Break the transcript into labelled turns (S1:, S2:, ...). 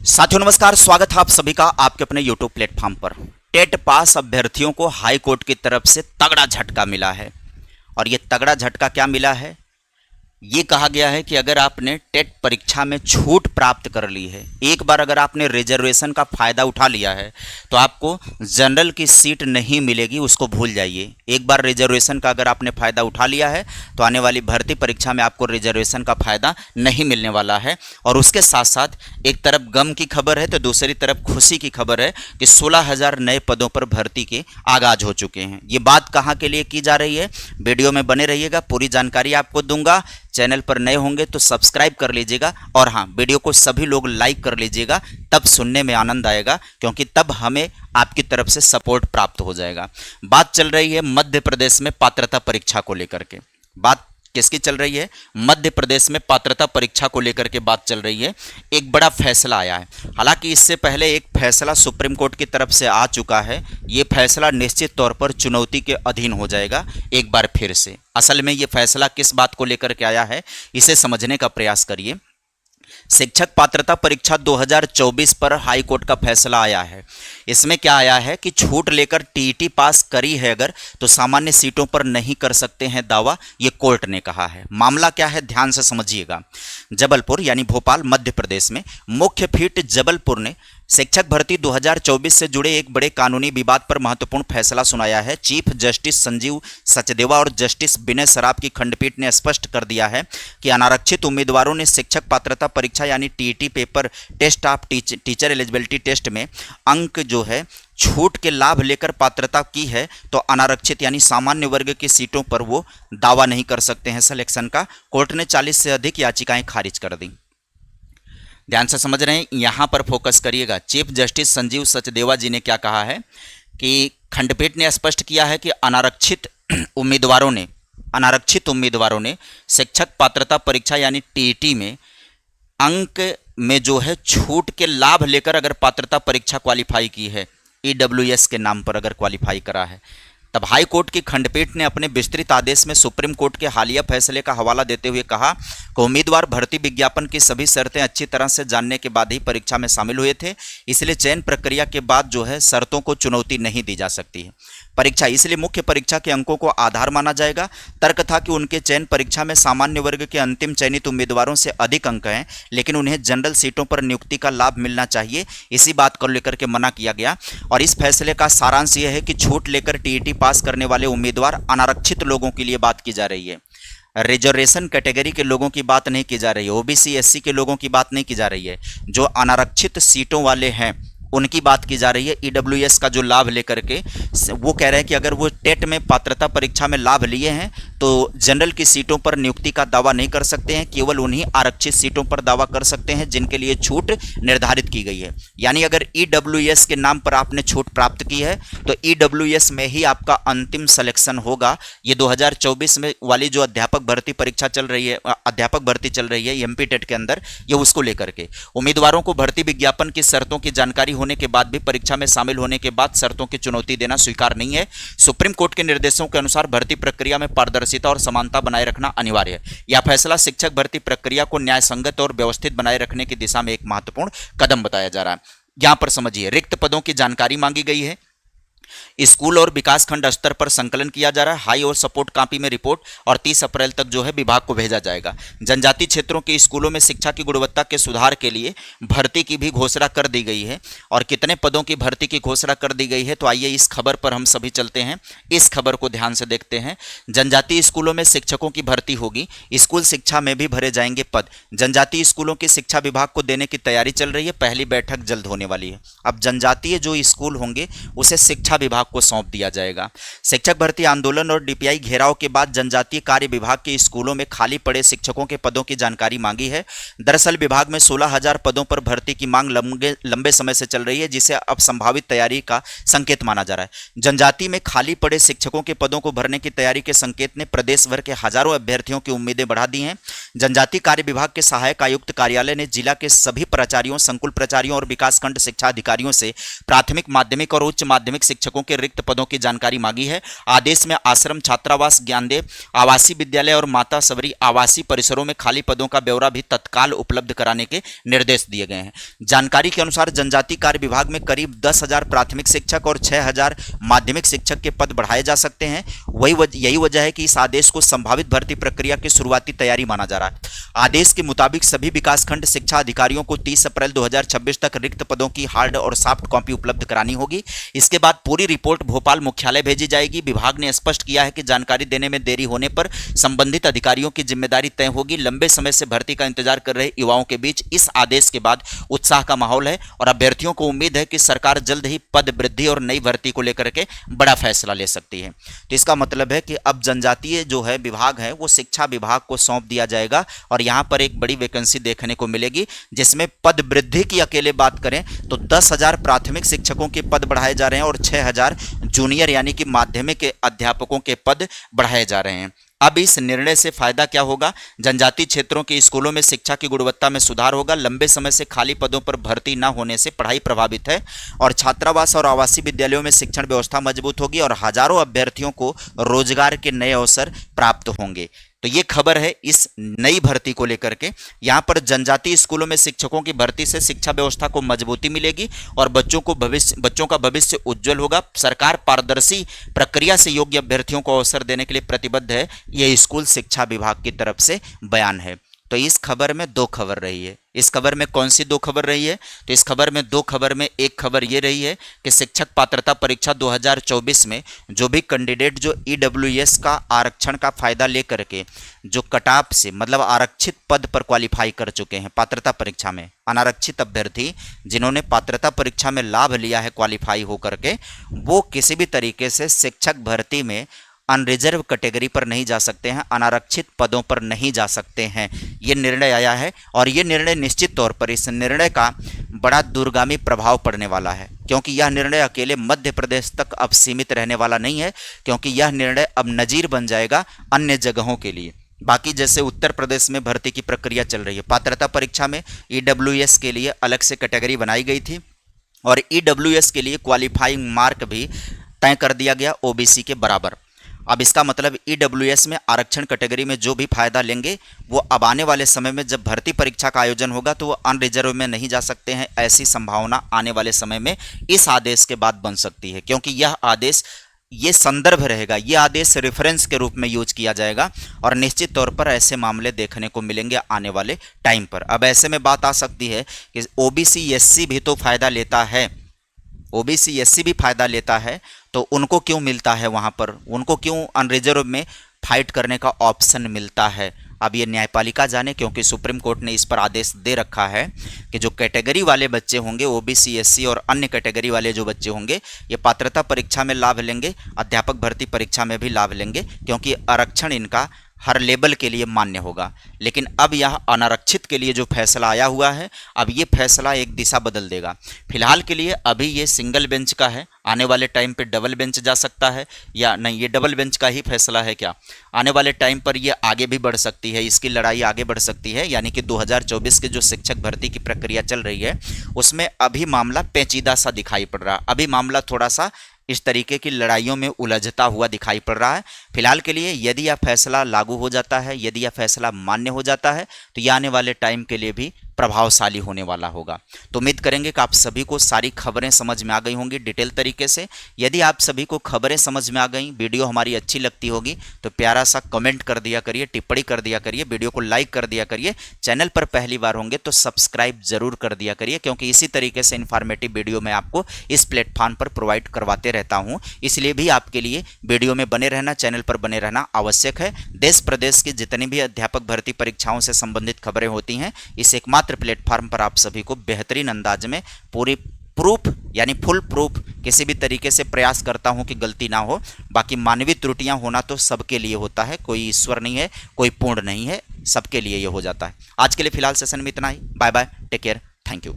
S1: साथियों नमस्कार, स्वागत है आप सभी का आपके अपने YouTube प्लेटफॉर्म पर। टेट पास अभ्यर्थियों को हाई कोर्ट की तरफ से तगड़ा झटका मिला है। और ये तगड़ा झटका क्या मिला है? ये कहा गया है कि अगर आपने टेट परीक्षा में छूट प्राप्त कर ली है, एक बार अगर आपने रिजर्वेशन का फायदा उठा लिया है तो आपको जनरल की सीट नहीं मिलेगी, उसको भूल जाइए। एक बार रिजर्वेशन का अगर आपने फायदा उठा लिया है तो आने वाली भर्ती परीक्षा में आपको रिजर्वेशन का फायदा नहीं मिलने वाला है। और उसके साथ साथ एक तरफ गम की खबर है तो दूसरी तरफ खुशी की खबर है कि 16,000 नए पदों पर भर्ती के आगाज हो चुके हैं। ये बात कहाँ के लिए की जा रही है, वीडियो में बने रहिएगा, पूरी जानकारी आपको दूंगा। चैनल पर नए होंगे तो सब्सक्राइब कर लीजिएगा और हाँ, वीडियो को सभी लोग लाइक कर लीजिएगा, तब सुनने में आनंद आएगा, क्योंकि तब हमें आपकी तरफ से सपोर्ट प्राप्त हो जाएगा। बात चल रही है मध्य प्रदेश में पात्रता परीक्षा को लेकर के। बात किसकी चल रही है? मध्य प्रदेश में पात्रता परीक्षा को लेकर के बात चल रही है। एक बड़ा फैसला आया है। हालांकि इससे पहले एक फैसला सुप्रीम कोर्ट की तरफ से आ चुका है। ये फैसला निश्चित तौर पर चुनौती के अधीन हो जाएगा एक बार फिर से। असल में ये फैसला किस बात को लेकर के आया है, इसे समझने का प्रयास करिए। शिक्षक पात्रता परीक्षा 2024 पर हाई कोर्ट का फैसला आया है। इसमें क्या आया है कि छूट लेकर टीईटी पास करी है अगर, तो सामान्य सीटों पर नहीं कर सकते हैं दावा, ये कोर्ट ने कहा है। मामला क्या है, ध्यान से समझिएगा। जबलपुर यानी भोपाल मध्य प्रदेश में मुख्य पीठ जबलपुर ने शिक्षक भर्ती 2024 से जुड़े एक बड़े कानूनी विवाद पर महत्वपूर्ण फैसला सुनाया है। चीफ जस्टिस संजीव सचदेवा और जस्टिस विनय सराफ की खंडपीठ ने स्पष्ट कर दिया है कि अनारक्षित उम्मीदवारों ने शिक्षक पात्रता परीक्षा यानी TET paper test of teacher eligibility test में अंक जो है छूट के लाभ लेकर पात्रता की है, तो अनारक्षित यानी सामान्य वर्ग की सीटों पर वो दावा नहीं कर सकते हैं सिलेक्शन का। कोर्ट ने 40 से अधिक याचिकाएं खारिज कर दी। ध्यान से समझ रहे हैं, यहां पर फोकस करिएगा। चीफ जस्टिस संजीव सचदेवा जी ने क्या कहा है कि खंडपीठ ने स्पष्ट किया है कि अनारक्षित उम्मीदवारों ने शिक्षक पात्रता परीक्षा यानी टीईटी में अंक में जो है छूट के लाभ लेकर अगर पात्रता परीक्षा क्वालिफाई की है, ईडब्ल्यूएस के नाम पर अगर क्वालिफाई करा है, तब हाई कोर्ट की खंडपीठ ने अपने विस्तृत आदेश में सुप्रीम कोर्ट के हालिया फैसले का हवाला देते हुए कहा कि उम्मीदवार भर्ती विज्ञापन की सभी शर्तें अच्छी तरह से जानने के बाद ही परीक्षा में शामिल हुए थे, इसलिए चयन प्रक्रिया के बाद जो है शर्तों को चुनौती नहीं दी जा सकती है। परीक्षा इसलिए मुख्य परीक्षा के अंकों को आधार माना जाएगा। तर्क था कि उनके चयन परीक्षा में सामान्य वर्ग के अंतिम चयनित उम्मीदवारों से अधिक अंक हैं, लेकिन उन्हें जनरल सीटों पर नियुक्ति का लाभ मिलना चाहिए। इसी बात को लेकर के मना किया गया। और इस फैसले का सारांश यह है कि छूट लेकर टीईटी पास करने वाले उम्मीदवार अनारक्षित लोगों के लिए बात की जा रही है। रिजर्वेशन कैटेगरी के लोगों की बात नहीं की जा रही है, ओबीसी एससी के लोगों की बात नहीं की जा रही है। जो अनारक्षित सीटों वाले हैं उनकी बात की जा रही है। ईडब्ल्यूएस का जो लाभ लेकर के वो कह रहे हैं कि अगर वो टेट में पात्रता परीक्षा में लाभ लिए हैं तो जनरल की सीटों पर नियुक्ति का दावा नहीं कर सकते हैं, केवल उन्हीं आरक्षित सीटों पर दावा कर सकते हैं जिनके लिए छूट निर्धारित की गई है। यानी अगर ईडब्ल्यूएस के नाम पर आपने छूट प्राप्त की है तो ईडब्ल्यूएस में ही आपका अंतिम सिलेक्शन होगा। ये 2024 में वाली जो अध्यापक भर्ती परीक्षा चल रही है, अध्यापक भर्ती चल रही है एमपी टेट के अंदर, ये उसको लेकर के उम्मीदवारों को भर्ती विज्ञापन की शर्तों की जानकारी होने के बाद भी परीक्षा में शामिल होने के बाद शर्तों की चुनौती देना स्वीकार नहीं है। सुप्रीम कोर्ट के निर्देशों के अनुसार भर्ती प्रक्रिया में पारदर्शिता और समानता बनाए रखना अनिवार्य है। यह फैसला शिक्षक भर्ती प्रक्रिया को न्यायसंगत और व्यवस्थित बनाए रखने की दिशा में एक महत्वपूर्ण कदम बताया जा रहा है। यहां पर समझिए, रिक्त पदों की जानकारी मांगी गई है। स्कूल और विकासखंड स्तर पर संकलन किया जा रहा है। हाई और सपोर्ट कॉपी में रिपोर्ट और 30 अप्रैल तक जो है विभाग को भेजा जाएगा। जनजातीय क्षेत्रों के स्कूलों में शिक्षा की गुणवत्ता के सुधार के लिए भर्ती की भी घोषणा कर दी गई है। और कितने पदों की भर्ती की घोषणा कर दी गई है, तो आइए इस खबर पर हम सभी चलते हैं। इस खबर को ध्यान से देखते हैं। जनजातीय स्कूलों में शिक्षकों की भर्ती होगी, स्कूल शिक्षा में भी भरे जाएंगे पद। जनजातीय स्कूलों की शिक्षा विभाग को देने की तैयारी चल रही है। पहली बैठक जल्द होने वाली है। अब जनजातीय जो स्कूल होंगे उसे शिक्षा विभाग को सौंप दिया जाएगा। शिक्षक भर्ती आंदोलन और डीपीआई घेराव के बाद जनजातीय कार्य विभाग के स्कूलों में खाली पड़े शिक्षकों के पदों की जानकारी मांगी है। दरअसल विभाग में 16,000 पदों पर भर्ती की मांग लंबे समय से चल रही है, जिसे अब संभावित तैयारी का संकेत माना जा रहा है। जनजाति में खाली पड़े शिक्षकों के पदों को भरने की तैयारी के संकेत ने प्रदेश भर के हजारों अभ्यर्थियों की उम्मीदें बढ़ा दी हैं। जनजातीय कार्य विभाग के सहायक आयुक्त कार्यालय ने जिला के सभी प्राचार्यों, संकुल प्राचार्यों और विकासखंड शिक्षा अधिकारियों से प्राथमिक, माध्यमिक और उच्च माध्यमिक शिक्षकों शिक्षकों के रिक्त पदों की जानकारी मांगी है। आदेश में आश्रम, छात्रावास, ज्ञानदेव आवासीय विद्यालय और माता सबरी आवासीय परिसरों में खाली पदों का ब्यौरा भी तत्काल उपलब्ध कराने के निर्देश दिए गए हैं। जानकारी के अनुसार जनजातीय कार्य विभाग में करीब 10,000 प्राथमिक शिक्षक और 6,000 माध्यमिक शिक्षक के पद बढ़ाए जा सकते हैं। यही वजह है कि इस आदेश को संभावित भर्ती प्रक्रिया की शुरुआती तैयारी माना जा रहा है। आदेश के मुताबिक सभी विकासखंड शिक्षा अधिकारियों को 30 अप्रैल 2026 तक रिक्त पदों की हार्ड और सॉफ्ट कॉपी उपलब्ध करानी होगी। इसके बाद पूरी रिपोर्ट भोपाल मुख्यालय भेजी जाएगी। विभाग ने स्पष्ट किया है कि जानकारी देने में देरी होने पर संबंधित अधिकारियों की जिम्मेदारी तय होगी। लंबे समय से भर्ती का इंतजार कर रहे युवाओं के बीच इस आदेश के बाद उत्साह का माहौल है और अभ्यर्थियों को उम्मीद है कि सरकार जल्द ही पद वृद्धि और नई भर्ती को लेकर के बड़ा फैसला ले सकती है। तो इसका मतलब है कि अब जनजातीय जो है विभाग है वो शिक्षा विभाग को सौंप दिया जाएगा और यहाँ पर एक बड़ी वैकेंसी देखने को मिलेगी, जिसमें पद वृद्धि की अकेले बात करें तो 10,000 प्राथमिक शिक्षकों के पद बढ़ाए जा रहे हैं और 6,000 जूनियर यानी कि माध्यमिक अध्यापकों के पद बढ़ाए जा रहे हैं। अब इस निर्णय से फायदा क्या होगा? जनजातीय क्षेत्रों के स्कूलों में शिक्षा की गुणवत्ता में सुधार होगा। लंबे समय से खाली पदों पर भर्ती न होने से पढ़ाई प्रभावित है और छात्रावास और आवासीय विद्यालयों में शिक्षण व्यवस्था मजबूत होगी और हजारों अभ्यर्थियों को रोजगार के नए अवसर प्राप्त होंगे। तो ये खबर है इस नई भर्ती को लेकर के। यहाँ पर जनजातीय स्कूलों में शिक्षकों की भर्ती से शिक्षा व्यवस्था को मजबूती मिलेगी और बच्चों का भविष्य उज्जवल होगा। सरकार पारदर्शी प्रक्रिया से योग्य अभ्यर्थियों को अवसर देने के लिए प्रतिबद्ध है, ये स्कूल शिक्षा विभाग की तरफ से बयान है। तो इस खबर में दो खबर रही है। इस खबर में कौन सी दो खबर रही है? तो इस खबर में दो खबर में एक खबर ये रही है कि शिक्षक पात्रता परीक्षा 2024 में जो भी कैंडिडेट जो ईडब्ल्यूएस का आरक्षण का फायदा लेकर के जो कटऑफ से मतलब आरक्षित पद पर क्वालिफाई कर चुके हैं पात्रता परीक्षा में, अनारक्षित अभ्यर्थी जिन्होंने पात्रता परीक्षा में लाभ लिया है क्वालिफाई होकर के, वो किसी भी तरीके से शिक्षक भर्ती में अनरिजर्व कैटेगरी पर नहीं जा सकते हैं, अनारक्षित पदों पर नहीं जा सकते हैं। ये निर्णय आया है और ये निर्णय निश्चित तौर पर इस निर्णय का बड़ा दूरगामी प्रभाव पड़ने वाला है, क्योंकि यह निर्णय अकेले मध्य प्रदेश तक अब सीमित रहने वाला नहीं है, क्योंकि यह निर्णय अब नजीर बन जाएगा अन्य जगहों के लिए। बाकी जैसे उत्तर प्रदेश में भर्ती की प्रक्रिया चल रही है, पात्रता परीक्षा में ईडब्ल्यूएस के लिए अलग से कैटेगरी बनाई गई थी और ईडब्ल्यूएस के लिए क्वालिफाइंग मार्क भी तय कर दिया गया ओबीसी के बराबर। अब इसका मतलब ईडब्ल्यूएस में आरक्षण कैटेगरी में जो भी फायदा लेंगे वो अब आने वाले समय में जब भर्ती परीक्षा का आयोजन होगा तो वो अनरिजर्व में नहीं जा सकते हैं। ऐसी संभावना आने वाले समय में इस आदेश के बाद बन सकती है, क्योंकि यह आदेश ये संदर्भ रहेगा, ये आदेश रेफरेंस के रूप में यूज किया जाएगा और निश्चित तौर पर ऐसे मामले देखने को मिलेंगे आने वाले टाइम पर। अब ऐसे में बात आ सकती है कि ओबीसी एससी भी तो फायदा लेता है, ओबीसी एससी भी फायदा लेता है, तो उनको क्यों मिलता है वहाँ पर, उनको क्यों अनरिजर्व में फाइट करने का ऑप्शन मिलता है? अब ये न्यायपालिका जाने, क्योंकि सुप्रीम कोर्ट ने इस पर आदेश दे रखा है कि जो कैटेगरी वाले बच्चे होंगे ओबीसी एससी और अन्य कैटेगरी वाले जो बच्चे होंगे ये पात्रता परीक्षा में लाभ लेंगे, अध्यापक भर्ती परीक्षा में भी लाभ लेंगे, क्योंकि आरक्षण इनका हर लेवल के लिए मान्य होगा। लेकिन अब यह अनारक्षित के लिए जो फैसला आया हुआ है, अब ये फैसला एक दिशा बदल देगा। फिलहाल के लिए अभी ये सिंगल बेंच का है, आने वाले टाइम पे डबल बेंच जा सकता है या नहीं, ये डबल बेंच का ही फैसला है क्या? आने वाले टाइम पर ये आगे भी बढ़ सकती है, इसकी लड़ाई आगे बढ़ सकती है। यानी कि 2024 के जो शिक्षक भर्ती की प्रक्रिया चल रही है उसमें अभी मामला पेचीदा सा दिखाई पड़ रहा है, अभी मामला थोड़ा सा इस तरीके की लड़ाइयों में उलझता हुआ दिखाई पड़ रहा है। फिलहाल के लिए यदि यह फैसला लागू हो जाता है, यदि यह फैसला मान्य हो जाता है तो यह आने वाले टाइम के लिए भी प्रभावशाली होने वाला होगा। तो उम्मीद करेंगे कि आप सभी को सारी खबरें समझ में आ गई होंगी डिटेल तरीके से। यदि आप सभी को खबरें समझ में आ गई, वीडियो हमारी अच्छी लगती होगी तो प्यारा सा कमेंट कर दिया करिए, टिप्पणी कर दिया करिए, वीडियो को लाइक कर दिया करिए। चैनल पर पहली बार होंगे तो सब्सक्राइब जरूर कर दिया करिए, क्योंकि इसी तरीके से इन्फॉर्मेटिव वीडियो मैं आपको इस प्लेटफॉर्म पर प्रोवाइड करवाते रहता हूँ। इसलिए भी आपके लिए वीडियो में बने रहना, चैनल पर बने रहना आवश्यक है। देश प्रदेश की जितनी भी अध्यापक भर्ती परीक्षाओं से संबंधित खबरें होती हैं इस एकमात्र प्लेटफॉर्म पर आप सभी को बेहतरीन अंदाज में पूरी प्रूफ यानी फुल प्रूफ किसी भी तरीके से प्रयास करता हूं कि गलती ना हो। बाकी मानवीय त्रुटियां होना तो सबके लिए होता है, कोई ईश्वर नहीं है, कोई पूर्ण नहीं है, सबके लिए ये हो जाता है। आज के लिए फिलहाल सेशन में इतना ही। Bye bye, take care, thank you.